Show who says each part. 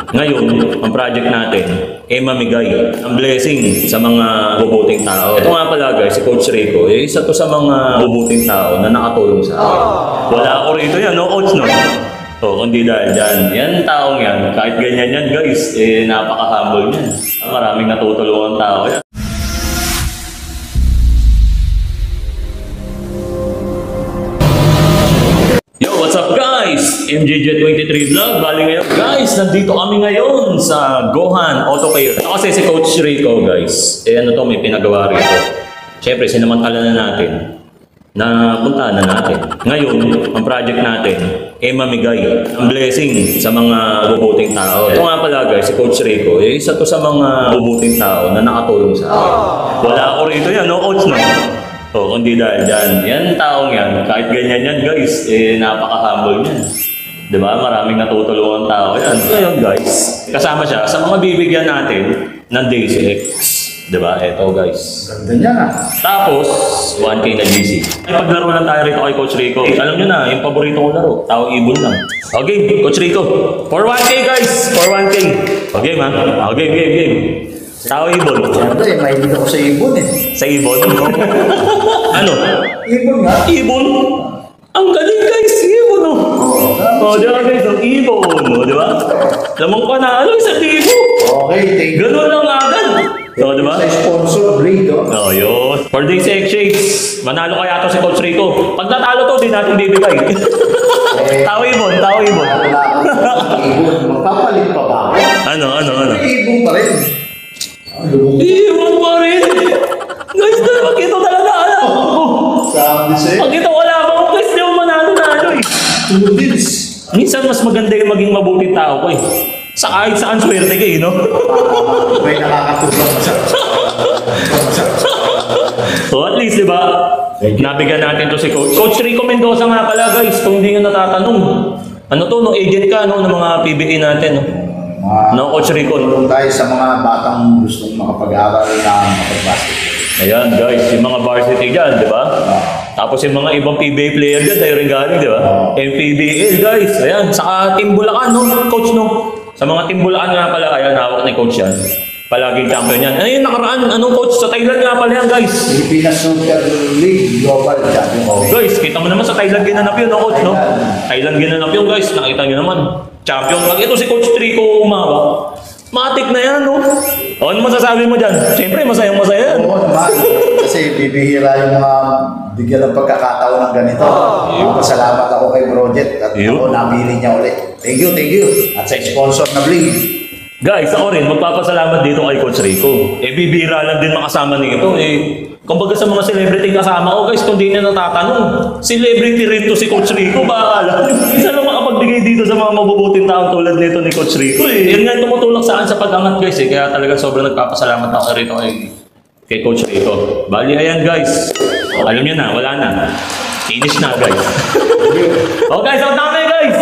Speaker 1: Ngayon, ang project natin ay mamigay ang blessing sa mga bubuting tao. Ito nga pala guys, si Coach Rico, isa to sa mga bubuting tao na nakatulong sa akin. Wala ako rito yan, no Coach, no? Kundi dahil dyan, yan taong yan, kahit ganyan yan guys, napaka-humble niyan. Maraming natutulungan tao yan. Yo, what's up guys? MJJ23 Vlog. Bali ngayon guys, nandito kami ngayon sa Gohan Auto Care. Ito kasi si Coach Rico guys. Ano to, may pinagawa rito. Siyempre, sinamantala na natin na puntahan na natin. Ngayon, ang project natin ay mamigay ang blessing sa mga bubuting tao. Ito nga pala guys, si Coach Rico, isa to sa mga bubuting tao na nakatulong sa akin. Wala ako rito yan, no Coach, no? Kundi dahil dyan, yan taong yan, kahit ganyan yan guys, napaka-humble niyan. Diba? Maraming natutulungan tao yan. Ngayon guys, kasama siya sa mga bibigyan natin ng DayCX. Diba? Eto guys.
Speaker 2: Ganda niya na.
Speaker 1: Tapos, 1K na GC. Paglaro lang tayo rito kay Coach Rico. Alam nyo na, yung paborito kong laro, tao ibon lang. Okay, Coach Rico. For 1K guys! For 1K. Okay man. Okay, game. Tao ibon.
Speaker 2: Siyempre, mahilig ako sa ibon eh.
Speaker 1: Sa ibon? Ano?
Speaker 2: Ibon nga.
Speaker 1: Ibon? Ang galing guys, ibon diba guys, ang ibon, diba? Lamang panalo, isang ibo.
Speaker 2: Okay, thank you.
Speaker 1: Ganun lang agad. Diba?
Speaker 2: Sa sponsor, breed
Speaker 1: Yun. For this exchange, manalo kaya to si Coach Rico. Pag natalo to, di natin bibigay. Tao ibon.
Speaker 2: Ibon, magpapalit pa ba ako?
Speaker 1: Ano?
Speaker 2: Ibon pa rin.
Speaker 1: Ibon pa rin. Guys, pag ito talaga alam ko. Pag ito wala ako, guys, di mo manalo-nalo eh.
Speaker 2: Tudins.
Speaker 1: Minsan mas maganda yung maging mabuting tao ko eh. Sa kahit saan swerte ka eh, no?
Speaker 2: May nakakatulong masarap.
Speaker 1: So at least, di ba? Nabigyan natin to si Coach. Coach Rico Mendoza nga pala guys, kung hindi nyo natatanong. Ano to, no? Agent ka, no? Ng mga PBA natin, no? No, Coach Rico.
Speaker 2: Tulong tayo sa mga batang gustong makapag-aral na makapag-basket.
Speaker 1: Ayan guys, yung mga varsity dyan, di ba? Tapos yung mga ibang PBA player dyan, tayo rin galing, di ba? MPBL guys, ayan, saka Team Bulacan, no? Coach, no? Sa mga Team Bulacan nga pala, ayan, hawak ni Coach yan. Palaging champion yan. Ayun, nakaraan, anong Coach? Sa Thailand nga pala yan, guys.
Speaker 2: Pilipinas Super League Global Champion.
Speaker 1: Guys, kita mo naman sa Thailand ginanap yun, no, Coach, no? Thailand ginanap yun, guys. Nakita nyo naman. Champion. Pag ito si Coach Rico umawak, matik na yan, no? O, ano masasabi mo dyan? Siyempre, masayang-masaya yan.
Speaker 2: Oo naman. Kasi bibihira yung mga bigyan ng pagkakataon ng ganito. Pasalamat ako kay Project at ako napili niya ulit. Thank you. At sa sponsor na Bling.
Speaker 1: Guys, ako rin, magpapasalamat dito kay Coach Rico. Bibira lang din makasama nito. Kumbaga sa mga celebrity kasama ko, guys, kung di na natatanong, celebrity rin to si Coach Rico, baka alam. Isa lang makapagbigay dito sa mga mabubuting taong tulad nito ni Coach Rico. Yan nga tumutulak saan sa pag-angat, guys. Kaya talaga sobrang nagpapasalamat ako rito kay Coach Rico. Bali, ayan, guys. Alam nyo na, wala na. Finish na, guys. Oh, guys, out na kami, guys!